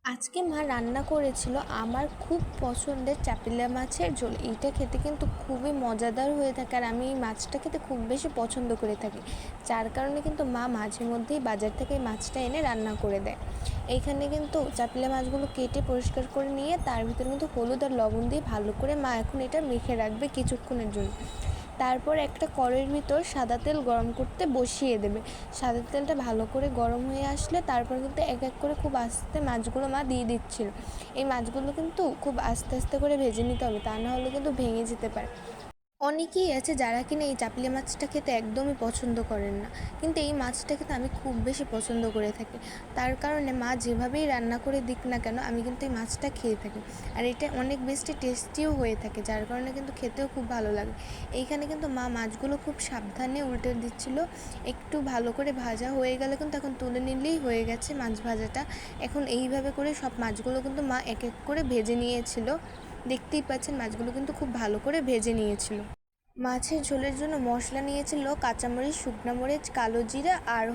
আজকে মা রান্না করেছিল আমার খুব পছন্দের চাপিলা মাছের ঝোল। এইটা খেতে কিন্তু খুবই মজাদার হয়ে থাকে, আর আমি এই মাছটা খেতে খুব বেশি পছন্দ করে থাকি, যার কারণে কিন্তু মা মাঝে মধ্যেই বাজার থেকে এই মাছটা এনে রান্না করে দেয়। এইখানে কিন্তু চাপিলা মাছগুলো কেটে পরিষ্কার করে নিয়ে তার ভিতরে কিন্তু হলুদ আর লবণ দিয়ে ভালো করে মা এখন এটা মেখে রাখবে কিছুক্ষণের জন্য। তারপর একটা কড়াইয়ের ভিতর সাদা তেল গরম করতে বসিয়ে দেবে। সাদা তেলটা ভালো করে গরম হয়ে আসলে তারপর কিন্তু এক এক করে খুব আস্তে মাছগুলো মা দিয়ে দিচ্ছিল। এই মাছগুলো কিন্তু খুব আস্তে আস্তে করে ভেজে নিতে হবে, তা না হলে কিন্তু ভেঙে যেতে পারে। অনেকেই আছে যারা কিনা এই চাপিলা মাছটা খেতে একদমই পছন্দ করেন না, কিন্তু এই মাছটা খেতে আমি খুব বেশি পছন্দ করে থাকি। তার কারণে মা যেভাবেই রান্না করে দিক না কেন আমি কিন্তু এই মাছটা খেয়ে থাকি, আর এটা অনেক বেশি টেস্টিও হয়ে থাকে, যার কারণে কিন্তু খেতেও খুব ভালো লাগে। এইখানে কিন্তু মা মাছগুলো খুব সাবধানে উল্টে দিচ্ছিল। একটু ভালো করে ভাজা হয়ে গেলে কিন্তু এখন তুলে নিলেই হয়ে গেছে মাছ ভাজাটা। এখন এইভাবে করে সব মাছগুলো কিন্তু মা এক এক করে ভেজে নিয়েছিল। দেখতেই পাচ্ছেন মাছগুলো কিন্তু খুব ভালো করে ভেজে নিয়েছিল। মাছের ঝোলের জন্য মশলা নিয়েছিল কাঁচামরিচ, শুকনো মরিচ, কালো জিরা আর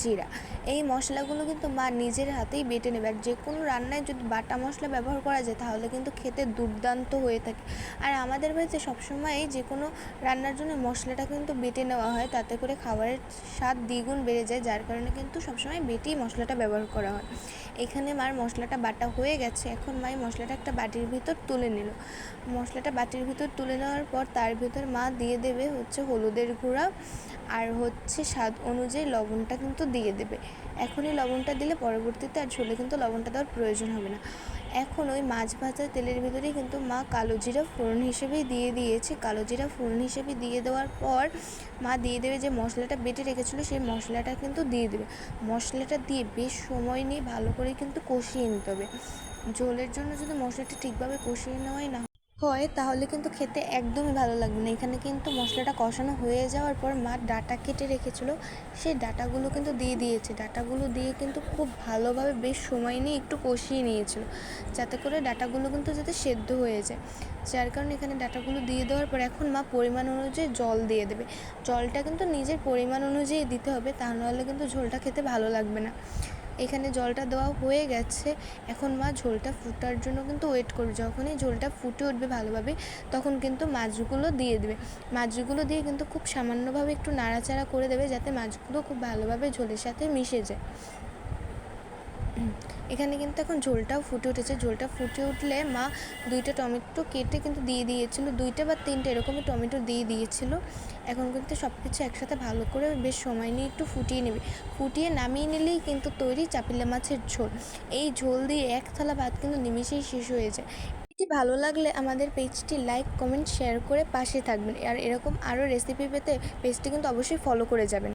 জিরা। এই মশলাগুলো কিন্তু মা নিজের হাতেই বেটে নেবে, আর যে কোনো রান্নায় যদি বাটা মশলা ব্যবহার করা যায় তাহলে কিন্তু খেতে দুর্দান্ত হয়ে থাকে। আর আমাদের বাড়িতে সবসময় যে কোনো রান্নার জন্য মশলাটা কিন্তু বেটে নেওয়া হয়, তাতে করে খাবারের স্বাদ দ্বিগুণ বেড়ে যায়, যার কারণে কিন্তু সবসময় বেটেই মশলাটা ব্যবহার করা হয়। এখানে মার মশলাটা বাটা হয়ে গেছে, এখন মাই মশলাটা একটা বাটির ভিতর তুলে নিল। মশলাটা বাটির ভিতর তুলে নেওয়ার পর তার ভিতর মা দিয়ে দেবে হলুদের গুঁড়া, আর স্বাদ অনুযায়ী লবণটা কিন্তু দিয়ে দেবে। এখনই লবণটা দিলে পরবর্তীতে আর ঝোলে কিন্তু লবণটা দেওয়ার প্রয়োজন হবে না। এখন ওই মাছ ভাজা তেলের ভিতরেই কিন্তু মা কালো জিরা ফোড়ন হিসেবেই দিয়ে দিয়েছে। কালো জিরা ফোড়ন হিসেবে দিয়ে দেওয়ার পর মা দিয়ে দেবে যে মশলাটা বেটে রেখেছিলো, সেই মশলাটা কিন্তু দিয়ে দেবে। মশলাটা দিয়ে বেশ সময় নিয়ে ভালো করে কিন্তু কষিয়ে নিতে হবে। ঝোলের জন্য যদি মশলাটা ঠিকভাবে কষিয়ে নেওয়াই না হয় তাহলে কিন্তু খেতে একদমই ভালো লাগবে না। এখানে কিন্তু মশলাটা কষানো হয়ে যাওয়ার পর মা ডাঁটা কেটে রেখেছিল, সেই ডাঁটাগুলো কিন্তু দিয়ে দিয়েছে। ডাঁটাগুলো দিয়ে কিন্তু খুব ভালোভাবে বেশ সময় নিয়ে একটু কষিয়ে নিয়েছিল, যাতে করে ডাঁটাগুলো কিন্তু যাতে সেদ্ধ হয়ে যায়। যার কারণে এখানে ডাঁটাগুলো দিয়ে দেওয়ার পর এখন মা পরিমাণ অনুযায়ী জল দিয়ে দেবে। জলটা কিন্তু নিজের পরিমাণ অনুযায়ী দিতে হবে, তা নাহলে কিন্তু ঝোলটা খেতে ভালো লাগবে না। এখানে জলটা দেওয়া হয়ে গেছে, এখন মা ঝোলটা ফুটার জন্য কিন্তু ওয়েট করবে। যখনই ঝোলটা ফুটে উঠবে ভালোভাবে তখন কিন্তু মাছগুলো দিয়ে দেবে। মাছগুলো দিয়ে কিন্তু খুব সামান্যভাবে একটু নাড়াচাড়া করে দেবে, যাতে মাছগুলো খুব ভালোভাবে ঝোলের সাথে মিশে যায়। এখানে কিন্তু এখন ঝোলটাও ফুটে উঠেছে। ঝোলটা ফুটে উঠলে মা 2টা টমেটো কেটে কিন্তু দিয়ে দিয়েছিল, 2টা বা 3টে এরকমই টমেটো দিয়ে দিয়েছিল। এখন কিন্তু সব কিছু একসাথে ভালো করে বেশ সময় নিয়ে একটু ফুটিয়ে নেবে। ফুটিয়ে নামিয়ে নিলেই কিন্তু তৈরি চাপিলা মাছের ঝোল। এই ঝোল দিয়ে এক থালা ভাত কিন্তু নিমেষেই শেষ হয়ে যায়। এটি ভালো লাগলে আমাদের পেজটি লাইক, কমেন্ট, শেয়ার করে পাশে থাকবেন, আর এরকম আরও রেসিপি পেতে পেজটি কিন্তু অবশ্যই ফলো করে যাবেন।